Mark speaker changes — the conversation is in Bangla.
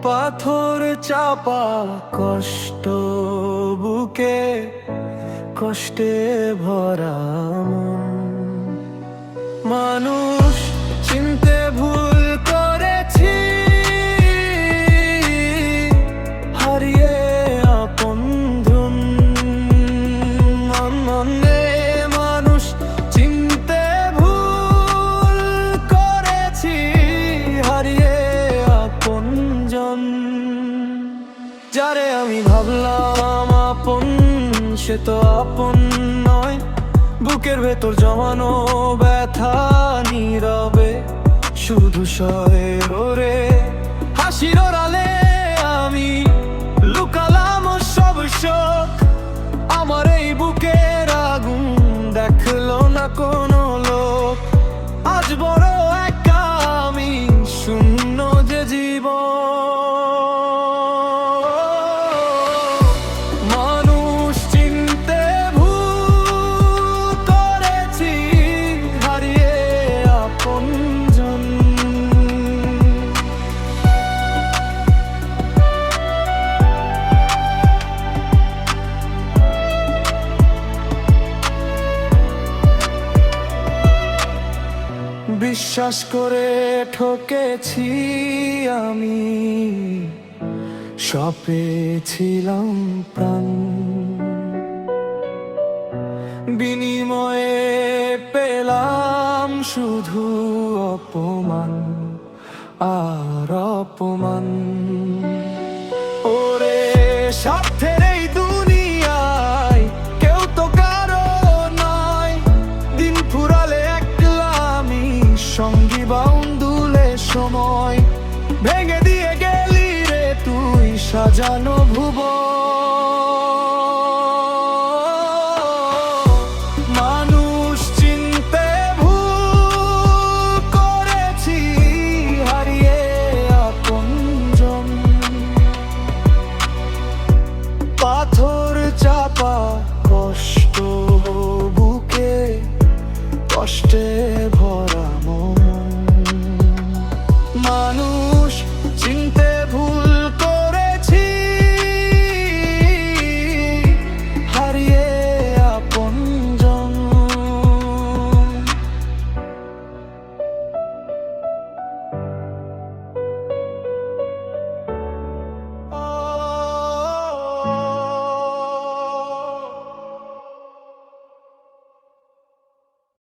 Speaker 1: পাথর চাপা কষ্ট বুকে, কষ্টে ভরা মন। মানুষ চিনতে ভুল করেছি, হারিয়ে আপনজন। মানুষ চিনতে ভুল করেছি, হারিয়ে আপনজন। যারে আমি ভাবলাম আপন, সে তো আপন নয়। বুকের ভেতর জমানো ব্যথা নীরবে শুধু সয়ে রে। হাসির আড়ালে আমি লুকালাম সব শোক। আমার এই বুকের আগুন দেখলো না কোনো লোক। আজ বড় একা আমি, শূন্য যে জীবন। মানুষ চিনতে ভুল করেছি, হারিয়ে আপনজন। বিশ্বাস করে ঠকেছি আমি, সপেছিলাম প্রাণ। বিনিময়ে পেলাম শুধু অপমান আর অপমান। ওরে স্বার্থের এই দুনিয়ায় কেউ তো কারো নয়। দিন ফুরালে একলা আমি, সঙ্গী বাউন্ডুলে সময়। ভেঙে দিয়ে গেলি রে তুই সাজানো ভুবন। মানুষ চিনতে ভুল করেছি, হারিয়ে আপনজন। পাথর চাপা কষ্ট বুকে, কষ্টে ভরা